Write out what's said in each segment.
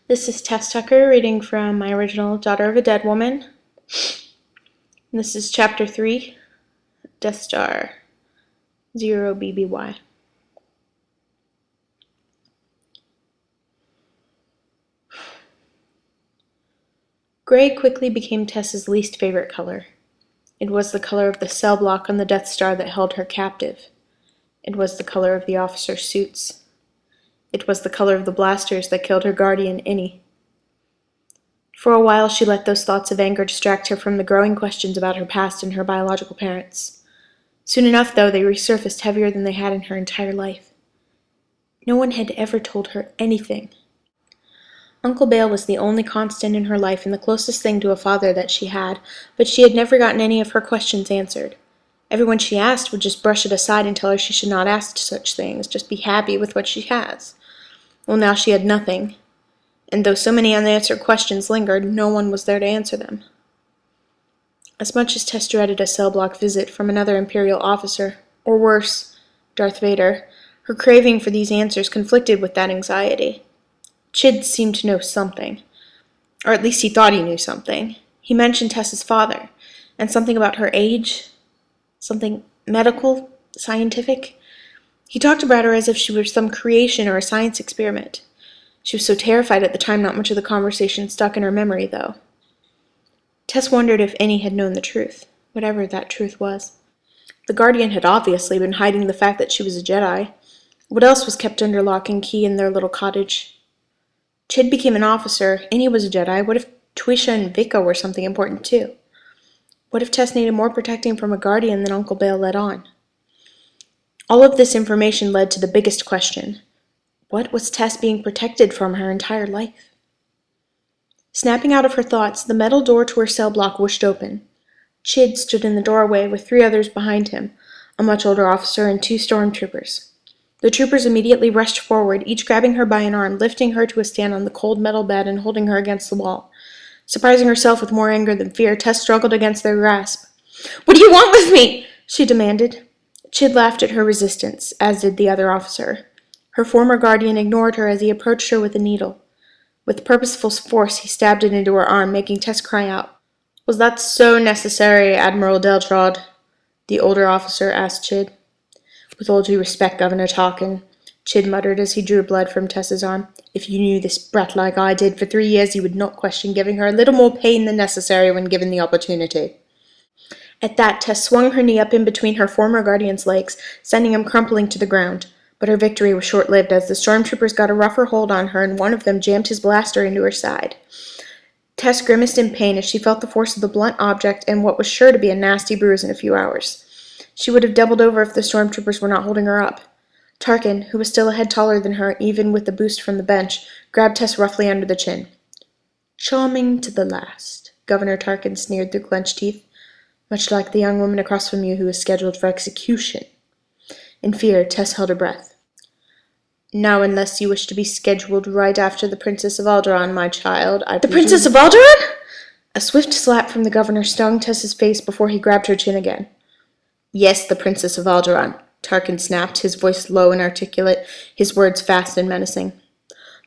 This is Tess Tucker reading from my original Daughter of a Dead Woman. This is Chapter 3, Death Star 0BBY. Gray quickly became Tess's least favorite color. It was the color of the cell block on the Death Star that held her captive. It was the color of the officers' suits. It was the color of the blasters that killed her guardian, Innie. For a while she let those thoughts of anger distract her from the growing questions about her past and her biological parents. Soon enough, though, they resurfaced heavier than they had in her entire life. No one had ever told her anything. Uncle Bale was the only constant in her life and the closest thing to a father that she had, but she had never gotten any of her questions answered. Everyone she asked would just brush it aside and tell her she should not ask such things, just be happy with what she has. Well, now she had nothing, and though so many unanswered questions lingered, no one was there to answer them. As much as Tess dreaded a cell block visit from another Imperial officer, or worse, Darth Vader, her craving for these answers conflicted with that anxiety. Chid seemed to know something, or at least he thought he knew something. He mentioned Tess's father, and something about her age, something medical, scientific. He talked about her as if she were some creation or a science experiment. She was so terrified at the time not much of the conversation stuck in her memory, though. Tess wondered if Innie had known the truth, whatever that truth was. The Guardian had obviously been hiding the fact that she was a Jedi. What else was kept under lock and key in their little cottage? Chid became an officer, Innie was a Jedi. What if Twisha and Vika were something important too? What if Tess needed more protecting from a Guardian than Uncle Bale let on? All of this information led to the biggest question. What was Tess being protected from her entire life? Snapping out of her thoughts, the metal door to her cell block whooshed open. Chid stood in the doorway with 3 others behind him, a much older officer and 2 stormtroopers. The troopers immediately rushed forward, each grabbing her by an arm, lifting her to a stand on the cold metal bed and holding her against the wall. Surprising herself with more anger than fear, Tess struggled against their grasp. "What do you want with me?" she demanded. Chid laughed at her resistance, as did the other officer. Her former guardian ignored her as he approached her with a needle. With purposeful force, he stabbed it into her arm, making Tess cry out. "Was that so necessary, Admiral Deltrod?" the older officer asked Chid. "With all due respect, Governor Tarkin," Chid muttered as he drew blood from Tess's arm. "If you knew this brat like I did for 3 years, you would not question giving her a little more pain than necessary when given the opportunity." At that, Tess swung her knee up in between her former guardian's legs, sending him crumpling to the ground. But her victory was short-lived as the stormtroopers got a rougher hold on her and one of them jammed his blaster into her side. Tess grimaced in pain as she felt the force of the blunt object and what was sure to be a nasty bruise in a few hours. She would have doubled over if the stormtroopers were not holding her up. Tarkin, who was still a head taller than her even with the boost from the bench, grabbed Tess roughly under the chin. "Charming to the last," Governor Tarkin sneered through clenched teeth. "Much like the young woman across from you who is scheduled for execution." In fear, Tess held her breath. "Now, unless you wish to be scheduled right after the Princess of Alderaan, my child, I The Princess of Alderaan?" A swift slap from the governor stung Tess's face before he grabbed her chin again. "Yes, the Princess of Alderaan," Tarkin snapped, his voice low and articulate, his words fast and menacing.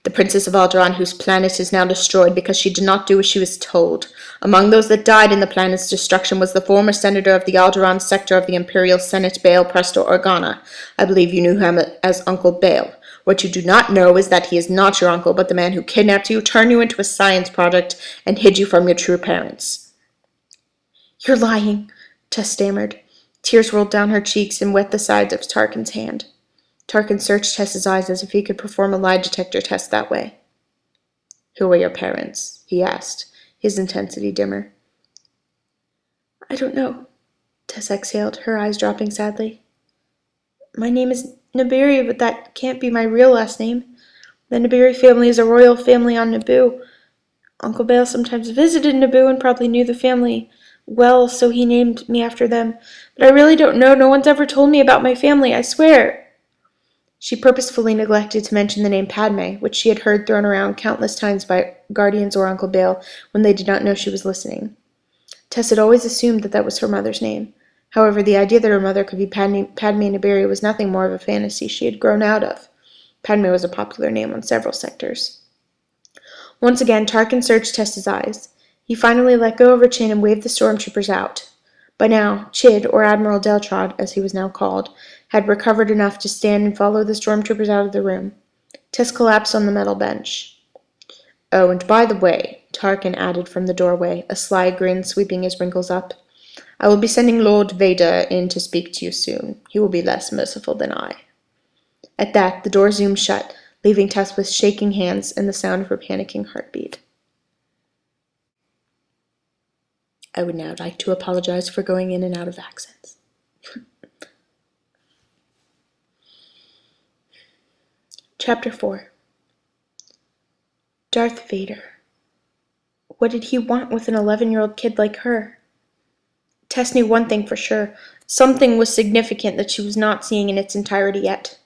"The Princess of Alderaan, whose planet is now destroyed because she did not do as she was told. Among those that died in the planet's destruction was the former senator of the Alderaan sector of the Imperial Senate, Bail Presto Organa. I believe you knew him as Uncle Bale. What you do not know is that he is not your uncle, but the man who kidnapped you, turned you into a science project, and hid you from your true parents." "You're lying," Tess stammered. Tears rolled down her cheeks and wet the sides of Tarkin's hand. Tarkin searched Tess's eyes as if he could perform a lie detector test that way. "Who are your parents?" he asked, his intensity dimmer. "I don't know," Tess exhaled, her eyes dropping sadly. "My name is Naberi, but that can't be my real last name. The Naberi family is a royal family on Naboo. Uncle Bale sometimes visited Naboo and probably knew the family well, so he named me after them. But I really don't know. No one's ever told me about my family, I swear." She purposefully neglected to mention the name Padme, which she had heard thrown around countless times by guardians or Uncle Bale when they did not know she was listening. Tess had always assumed that was her mother's name. However, the idea that her mother could be Padme Naberi was nothing more of a fantasy she had grown out of. Padme was a popular name on several sectors. Once again, Tarkin searched Tess's eyes. He finally let go of her chin and waved the stormtroopers out. By now, Chid, or Admiral Deltrod, as he was now called, had recovered enough to stand and follow the stormtroopers out of the room. Tess collapsed on the metal bench. "Oh, and by the way," Tarkin added from the doorway, a sly grin sweeping his wrinkles up, "I will be sending Lord Vader in to speak to you soon. He will be less merciful than I." At that, the door zoomed shut, leaving Tess with shaking hands and the sound of her panicking heartbeat. I would now like to apologize for going in and out of accents. Chapter 4. Darth Vader. What did he want with an 11-year-old kid like her? Tess knew one thing for sure. Something was significant that she was not seeing in its entirety yet.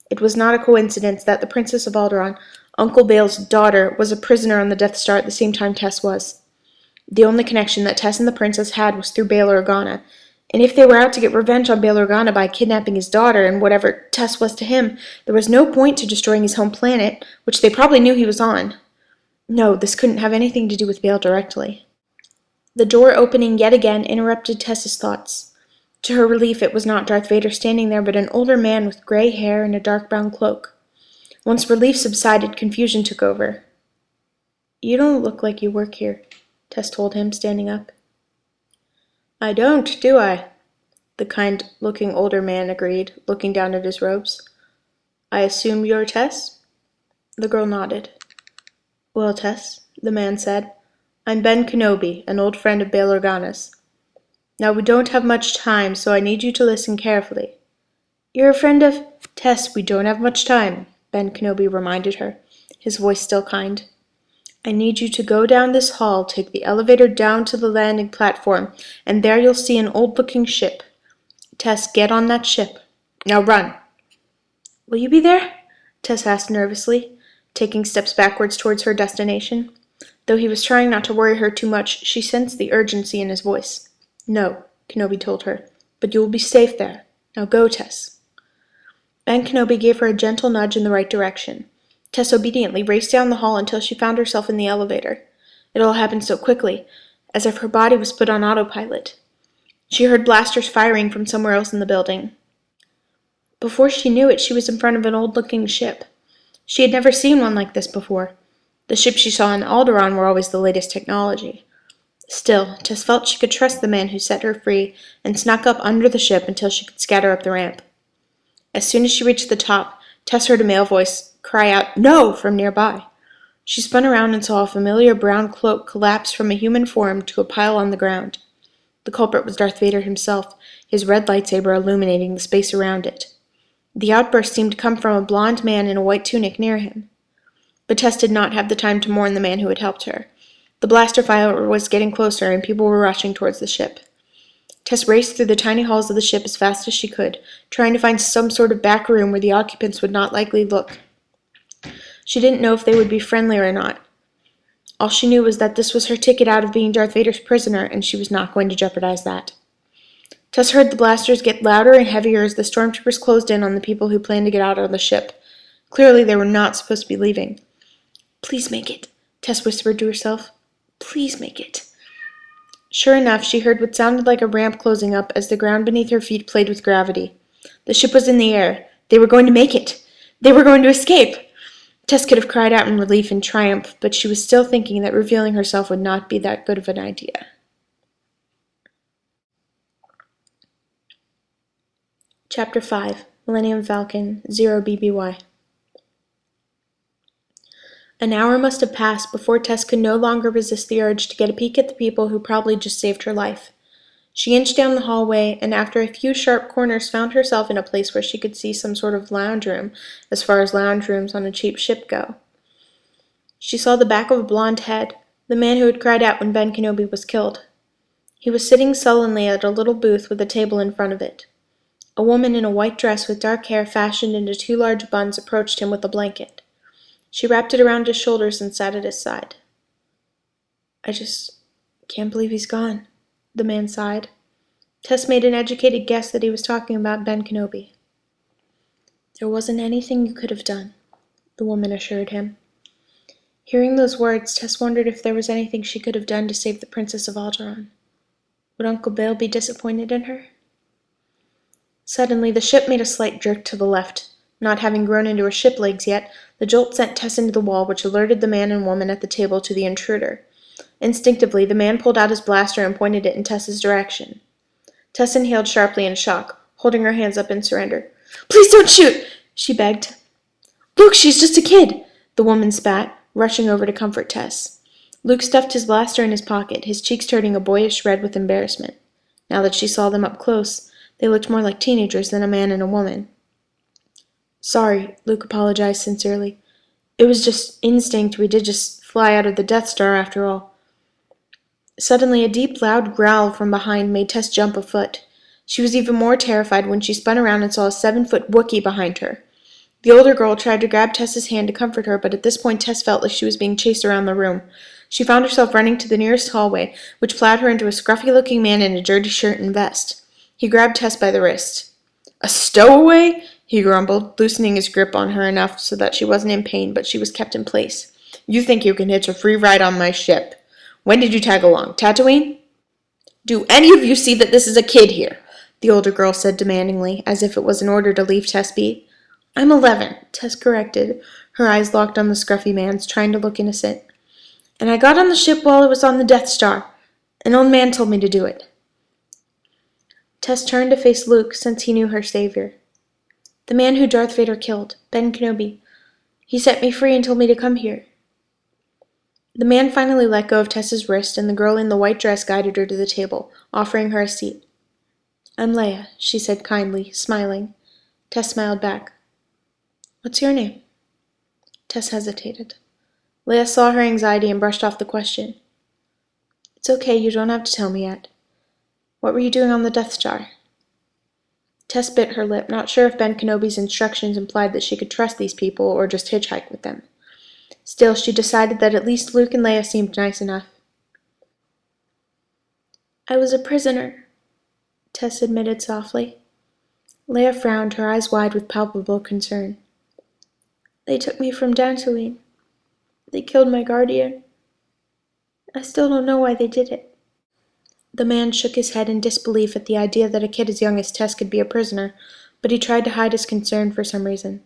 It was not a coincidence that the Princess of Alderaan, Uncle Bale's daughter, was a prisoner on the Death Star at the same time Tess was. The only connection that Tess and the princess had was through Bail Organa, and if they were out to get revenge on Bail Organa by kidnapping his daughter and whatever Tess was to him, there was no point to destroying his home planet, which they probably knew he was on. No, this couldn't have anything to do with Bail directly. The door opening yet again interrupted Tess's thoughts. To her relief, it was not Darth Vader standing there, but an older man with gray hair and a dark brown cloak. Once relief subsided, confusion took over. "You don't look like you work here," Tess told him, standing up. "I don't, do I?" the kind-looking older man agreed, looking down at his robes. "I assume you're Tess?" The girl nodded. "Well, Tess," the man said, "I'm Ben Kenobi, an old friend of Bail Organa's. Now, we don't have much time, so I need you to listen carefully." "You're a friend of—" "Tess, we don't have much time," Ben Kenobi reminded her, his voice still kind. "I need you to go down this hall, take the elevator down to the landing platform, and there you'll see an old-looking ship. Tess, get on that ship. Now run." "Will you be there?" Tess asked nervously, taking steps backwards towards her destination. Though he was trying not to worry her too much, she sensed the urgency in his voice. "No," Kenobi told her, "but you will be safe there. Now go, Tess." Ben Kenobi gave her a gentle nudge in the right direction. Tess obediently raced down the hall until she found herself in the elevator. It all happened so quickly, as if her body was put on autopilot. She heard blasters firing from somewhere else in the building. Before she knew it, she was in front of an old-looking ship. She had never seen one like this before. The ships she saw in Alderaan were always the latest technology. Still, Tess felt she could trust the man who set her free and snuck up under the ship until she could scatter up the ramp. As soon as she reached the top, Tess heard a male voice cry out, "No!" from nearby. She spun around and saw a familiar brown cloak collapse from a human form to a pile on the ground. The culprit was Darth Vader himself, his red lightsaber illuminating the space around it. The outburst seemed to come from a blond man in a white tunic near him. But Tess did not have the time to mourn the man who had helped her. The blaster fire was getting closer, and people were rushing towards the ship. Tess raced through the tiny halls of the ship as fast as she could, trying to find some sort of back room where the occupants would not likely look. She didn't know if they would be friendly or not. All she knew was that this was her ticket out of being Darth Vader's prisoner, and she was not going to jeopardize that. Tess heard the blasters get louder and heavier as the stormtroopers closed in on the people who planned to get out of the ship. Clearly, they were not supposed to be leaving. "Please make it," Tess whispered to herself. "Please make it." Sure enough, she heard what sounded like a ramp closing up as the ground beneath her feet played with gravity. The ship was in the air. They were going to make it. They were going to escape. Tess could have cried out in relief and triumph, but she was still thinking that revealing herself would not be that good of an idea. Chapter 5. Millennium Falcon 0BBY. An hour must have passed before Tess could no longer resist the urge to get a peek at the people who probably just saved her life. She inched down the hallway, and after a few sharp corners found herself in a place where she could see some sort of lounge room, as far as lounge rooms on a cheap ship go. She saw the back of a blonde head, the man who had cried out when Ben Kenobi was killed. He was sitting sullenly at a little booth with a table in front of it. A woman in a white dress with dark hair fashioned into two large buns approached him with a blanket. She wrapped it around his shoulders and sat at his side. "I just can't believe he's gone," the man sighed. Tess made an educated guess that he was talking about Ben Kenobi. "There wasn't anything you could have done," the woman assured him. Hearing those words, Tess wondered if there was anything she could have done to save the Princess of Alderaan. Would Uncle Bill be disappointed in her? Suddenly, the ship made a slight jerk to the left. Not having grown into her ship legs yet, the jolt sent Tess into the wall, which alerted the man and woman at the table to the intruder. Instinctively, the man pulled out his blaster and pointed it in Tess's direction. Tess inhaled sharply in shock, holding her hands up in surrender. "Please don't shoot!" she begged. "Look, she's just a kid!" the woman spat, rushing over to comfort Tess. Luke stuffed his blaster in his pocket, his cheeks turning a boyish red with embarrassment. Now that she saw them up close, they looked more like teenagers than a man and a woman. "Sorry," Luke apologized sincerely. "It was just instinct. We did just fly out of the Death Star after all." Suddenly, a deep, loud growl from behind made Tess jump a foot. She was even more terrified when she spun around and saw a 7-foot Wookiee behind her. The older girl tried to grab Tess's hand to comfort her, but at this point Tess felt like she was being chased around the room. She found herself running to the nearest hallway, which plowed her into a scruffy-looking man in a dirty shirt and vest. He grabbed Tess by the wrist. "A stowaway?" he grumbled, loosening his grip on her enough so that she wasn't in pain, but she was kept in place. "You think you can hitch a free ride on my ship? When did you tag along? Tatooine?" "Do any of you see that this is a kid here?" the older girl said demandingly, as if it was an order to leave Tess be. "I'm 11, Tess corrected, her eyes locked on the scruffy man's, trying to look innocent. "And I got on the ship while it was on the Death Star. An old man told me to do it." Tess turned to face Luke, since he knew her savior. "The man who Darth Vader killed, Ben Kenobi. He set me free and told me to come here." The man finally let go of Tess's wrist, and the girl in the white dress guided her to the table, offering her a seat. "I'm Leia," she said kindly, smiling. Tess smiled back. "What's your name?" Tess hesitated. Leia saw her anxiety and brushed off the question. "It's okay, you don't have to tell me yet. What were you doing on the Death Star?" Tess bit her lip, not sure if Ben Kenobi's instructions implied that she could trust these people or just hitchhike with them. Still, she decided that at least Luke and Leia seemed nice enough. "I was a prisoner," Tess admitted softly. Leia frowned, her eyes wide with palpable concern. "They took me from Dantooine. They killed my guardian. I still don't know why they did it." The man shook his head in disbelief at the idea that a kid as young as Tess could be a prisoner, but he tried to hide his concern for some reason.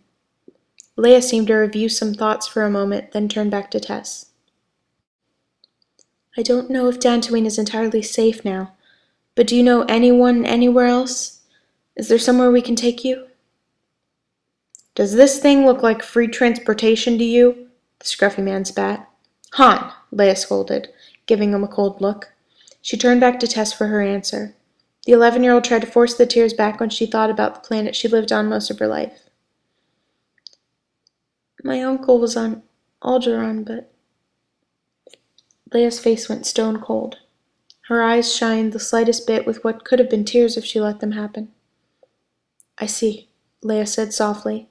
Leia seemed to review some thoughts for a moment, then turned back to Tess. "I don't know if Dantooine is entirely safe now, but do you know anyone anywhere else? Is there somewhere we can take you?" "Does this thing look like free transportation to you?" the scruffy man spat. "Han!" Leia scolded, giving him a cold look. She turned back to Tess for her answer. The 11-year-old tried to force the tears back when she thought about the planet she lived on most of her life. "My uncle was on Alderaan, but..." Leia's face went stone cold. Her eyes shined the slightest bit with what could have been tears if she let them happen. "I see," Leia said softly.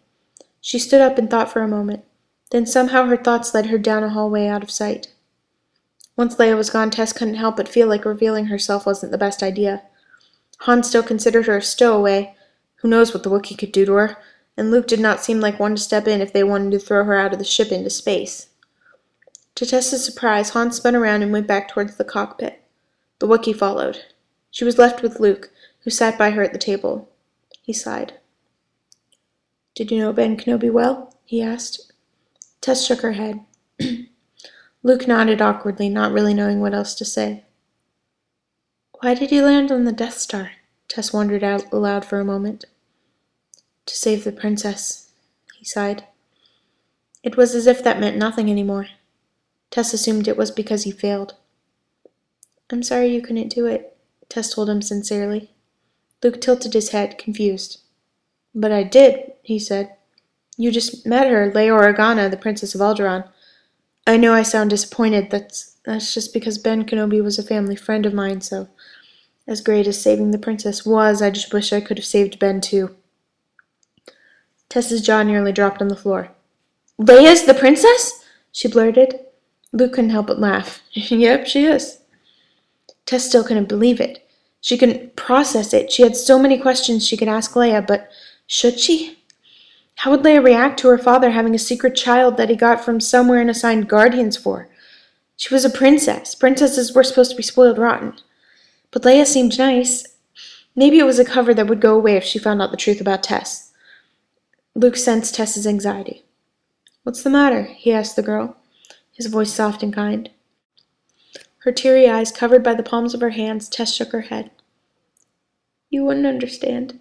She stood up and thought for a moment. Then somehow her thoughts led her down a hallway out of sight. Once Leia was gone, Tess couldn't help but feel like revealing herself wasn't the best idea. Han still considered her a stowaway. Who knows what the Wookiee could do to her? And Luke did not seem like one to step in if they wanted to throw her out of the ship into space. To Tess's surprise, Han spun around and went back towards the cockpit. The Wookiee followed. She was left with Luke, who sat by her at the table. He sighed. "Did you know Ben Kenobi well?" he asked. Tess shook her head. Luke nodded awkwardly, not really knowing what else to say. "Why did he land on the Death Star?" Tess wondered out aloud for a moment. "To save the princess," he sighed. It was as if that meant nothing anymore. Tess assumed it was because he failed. "I'm sorry you couldn't do it," Tess told him sincerely. Luke tilted his head, confused. "But I did," he said. "You just met her, Leia Organa, the Princess of Alderaan. I know I sound disappointed. That's just because Ben Kenobi was a family friend of mine, so as great as saving the princess was, I just wish I could have saved Ben too." Tess's jaw nearly dropped on the floor. "Leia's the princess?" she blurted. Luke couldn't help but laugh. "Yep, she is." Tess still couldn't believe it. She couldn't process it. She had so many questions she could ask Leia, but should she? How would Leia react to her father having a secret child that he got from somewhere and assigned guardians for? She was a princess. Princesses were supposed to be spoiled rotten. But Leia seemed nice. Maybe it was a cover that would go away if she found out the truth about Tess. Luke sensed Tess's anxiety. "What's the matter?" he asked the girl, his voice soft and kind. Her teary eyes covered by the palms of her hands, Tess shook her head. "You wouldn't understand.